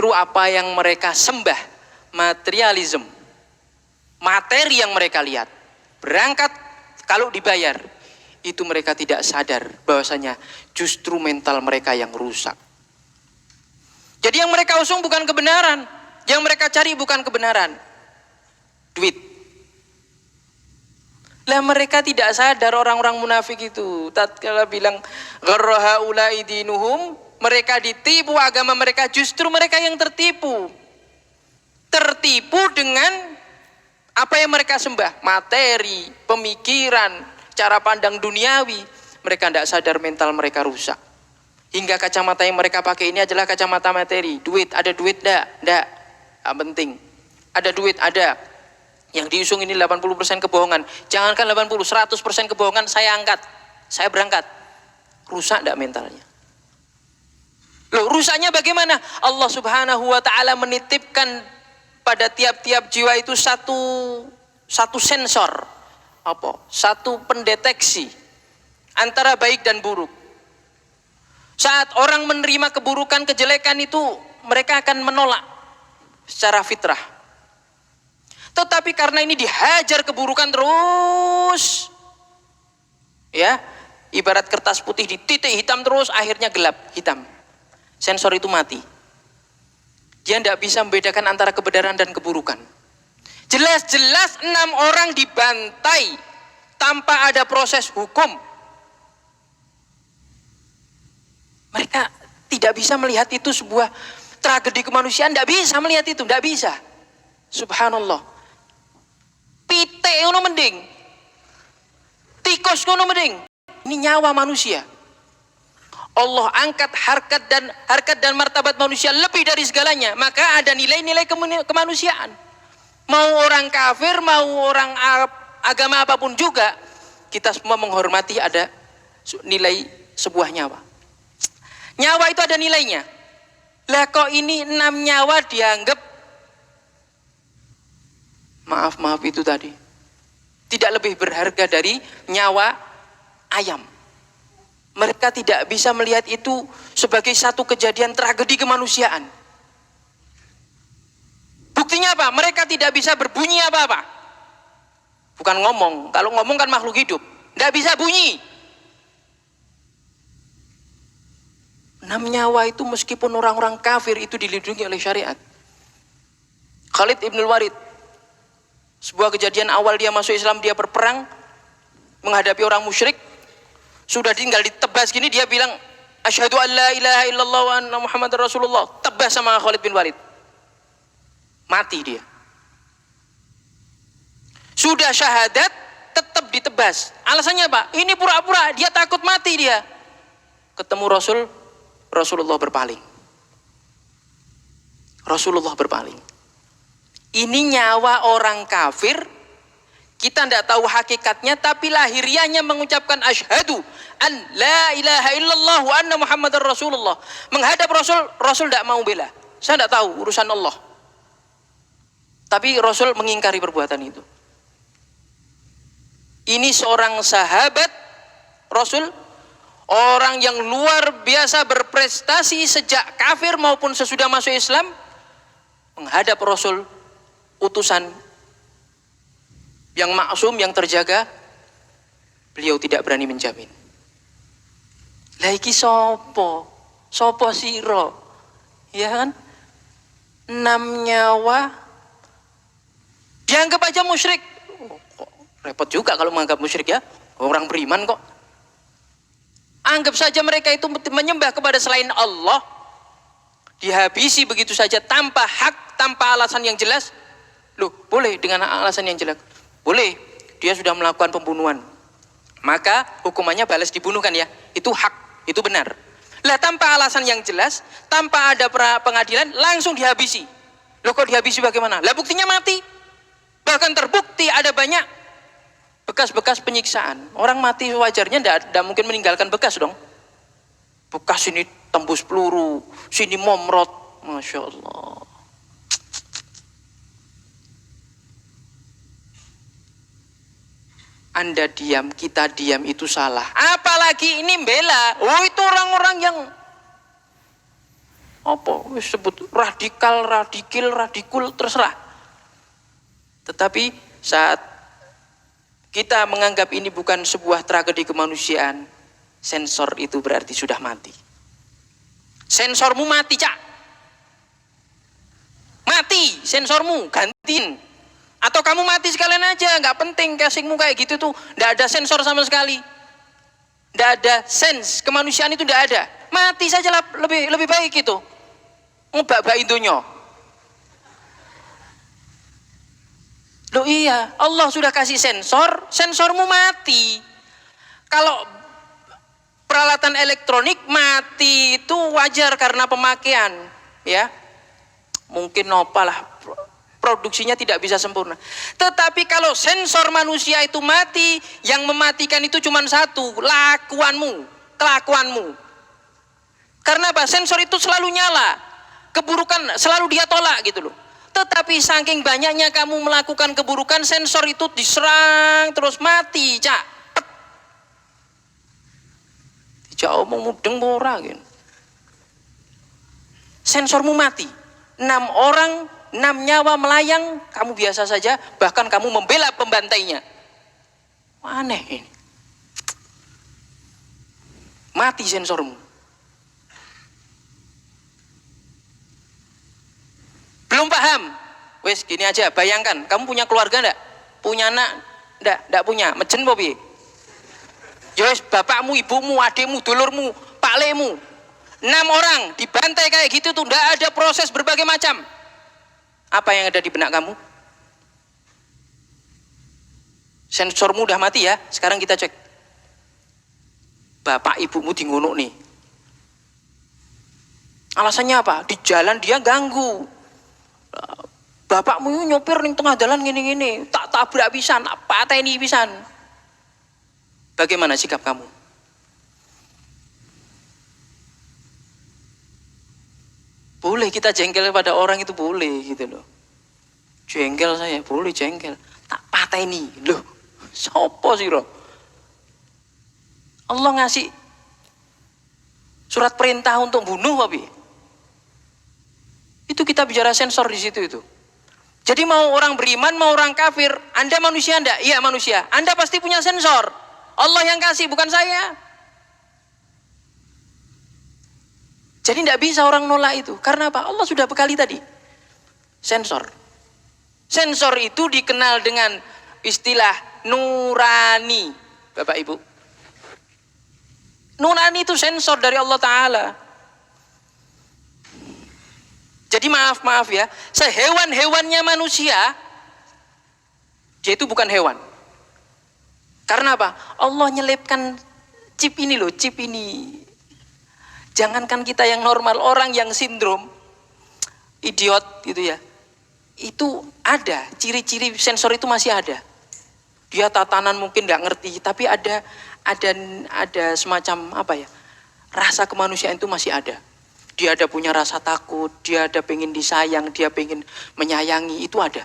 Justru apa yang mereka sembah, materialism, materi yang mereka lihat, berangkat kalau dibayar, itu mereka tidak sadar bahwasanya justru mental mereka yang rusak. Jadi yang mereka usung bukan kebenaran, yang mereka cari bukan kebenaran, duit. Lah mereka tidak sadar, orang-orang munafik itu tatkala bilang gharra haula'i dinuhum, mereka ditipu agama mereka, justru mereka yang tertipu. Tertipu dengan apa yang mereka sembah, materi, pemikiran, cara pandang duniawi. Mereka tidak sadar mental mereka rusak. Hingga kacamata yang mereka pakai ini adalah kacamata materi. Duit, ada duit enggak penting. Ada duit, ada. Yang diusung ini 80% kebohongan. Jangankan 80, 100% kebohongan saya angkat. Saya berangkat. Rusak enggak mentalnya? Loh, rusaknya bagaimana? Allah Subhanahu wa taala menitipkan pada tiap-tiap jiwa itu satu sensor. Apa? Satu pendeteksi antara baik dan buruk. Saat orang menerima keburukan, kejelekan itu mereka akan menolak secara fitrah. Tetapi karena ini dihajar keburukan terus, ya, ibarat kertas putih dititik hitam terus, akhirnya gelap hitam. Sensor itu mati. Dia tidak bisa membedakan antara kebenaran dan keburukan. Jelas-jelas 6 orang dibantai tanpa ada proses hukum. Mereka tidak bisa melihat itu sebuah tragedi kemanusiaan, tidak bisa melihat itu, tidak bisa. Subhanallah. Pitik ngono mending, tikus ngono mending. Ini nyawa manusia. Allah angkat harkat dan martabat manusia lebih dari segalanya. Maka ada nilai-nilai kemanusiaan. Mau orang kafir, mau orang agama apapun juga, kita semua menghormati ada nilai sebuah nyawa. Nyawa itu ada nilainya. Lah kok ini 6 nyawa dianggap maaf itu tadi tidak lebih berharga dari nyawa ayam. Mereka tidak bisa melihat itu sebagai satu kejadian tragedi kemanusiaan. Buktinya apa? Mereka tidak bisa berbunyi apa-apa. Bukan ngomong. Kalau ngomong kan makhluk hidup. Tidak bisa bunyi. 6 nyawa itu meskipun orang-orang kafir itu dilindungi oleh syariat. Khalid ibn Walid. Sebuah kejadian awal dia masuk Islam, dia berperang menghadapi orang musyrik. Sudah tinggal ditebas gini, dia bilang asyhadu an la ilaha illallah wa anna muhammadar rasulullah. Tebas sama Khalid bin Walid. Mati dia. Sudah syahadat tetap ditebas. Alasannya apa? Ini pura-pura, dia takut mati dia. Ketemu Rasulullah berpaling. Rasulullah berpaling. Ini nyawa orang kafir. Kita tidak tahu hakikatnya, tapi lahiriahnya mengucapkan asyhadu an la ilaha illallah wa anna muhammadar rasulullah. Menghadap Rasul tidak mau bela. Saya tidak tahu urusan Allah. Tapi Rasul mengingkari perbuatan itu. Ini seorang sahabat Rasul, orang yang luar biasa berprestasi sejak kafir maupun sesudah masuk Islam, menghadap Rasul, utusan yang maksum, yang terjaga, beliau tidak berani menjamin. Lah iki sopo siro, ya kan? 6 nyawa dianggap aja musyrik. Kok repot juga kalau menganggap musyrik ya, orang beriman kok. Anggap saja mereka itu menyembah kepada selain Allah, dihabisi begitu saja tanpa hak, tanpa alasan yang jelas. Loh, boleh dengan alasan yang jelas. Boleh, dia sudah melakukan pembunuhan, maka hukumannya balas dibunuh kan ya, itu hak, itu benar. Lah tanpa alasan yang jelas, tanpa ada pengadilan, langsung dihabisi. Loh kok dihabisi bagaimana? Lah buktinya mati. Bahkan terbukti ada banyak bekas-bekas penyiksaan. Orang mati wajarnya tidak mungkin meninggalkan bekas dong. Bekas ini tembus peluru, sini momrot, Masya Allah. Anda diam, kita diam itu salah. Apalagi ini bela. Oh itu orang-orang yang Apa? Wis sebut radikal, radikul, terserah. Tetapi saat kita menganggap ini bukan sebuah tragedi kemanusiaan, sensor itu berarti sudah mati. Sensormu mati, Cak. Mati sensormu, gantiin. Atau kamu mati sekalian aja, nggak penting casingmu kayak gitu tuh, nggak ada sensor sama sekali. Nggak ada sense kemanusiaan itu, nggak ada. Mati saja lah, lebih baik itu. Ngebak-bak intunya. Loh iya, Allah sudah kasih sensor, sensormu mati. Kalau peralatan elektronik mati itu wajar karena pemakaian, ya. Mungkin apalah, produksinya tidak bisa sempurna. Tetapi kalau sensor manusia itu mati, yang mematikan itu cuma satu, kelakuanmu. Karena apa? Sensor itu selalu nyala. Keburukan selalu dia tolak gitu loh. Tetapi saking banyaknya kamu melakukan keburukan, sensor itu diserang terus mati, Cak. Jauh mau mudeng ora gitu. Sensormu mati. 6 orang, 6 nyawa melayang, kamu biasa saja, bahkan kamu membela pembantainya. Aneh ini. Mati sensormu. Belum paham? Wes gini aja, bayangkan, kamu punya keluarga enggak? Punya anak? Enggak punya. Mejen apa piye? Ya wes, bapakmu, ibumu, adikmu, dulurmu, paklemu. 6 orang dibantai kayak gitu tuh, enggak ada proses berbagai macam. Apa yang ada di benak kamu? Sensormu udah mati ya. Sekarang kita cek. Bapak ibumu di ngunuk nih. Alasannya apa? Di jalan dia ganggu. Bapakmu nyopir ning tengah jalan gini-gini, tak tabrak pisan, tak pateni pisan. Bagaimana sikap kamu? Boleh kita jengkel pada orang itu, boleh gitu loh. Jengkel saya, boleh jengkel. Tak pateni. Loh, sopo sih roh? Allah ngasih surat perintah untuk bunuh tapi itu kita bicara sensor di situ itu. Jadi mau orang beriman, mau orang kafir, Anda manusia enggak? Iya manusia. Anda pasti punya sensor. Allah yang kasih, bukan saya. Jadi enggak bisa orang nolak itu. Karena apa? Allah sudah bekali tadi. Sensor. Sensor itu dikenal dengan istilah nurani. Bapak Ibu. Nurani itu sensor dari Allah Ta'ala. Jadi maaf ya, sehewan-hewannya manusia, dia itu bukan hewan. Karena apa? Allah nyelipkan chip ini loh, chip ini. Jangankan kita yang normal, orang yang sindrom, idiot gitu ya. Itu ada, ciri-ciri sensor itu masih ada. Dia tatanan mungkin nggak ngerti, tapi ada semacam apa ya? Rasa kemanusiaan itu masih ada. Dia ada punya rasa takut, dia ada pengen disayang, dia pengen menyayangi, itu ada.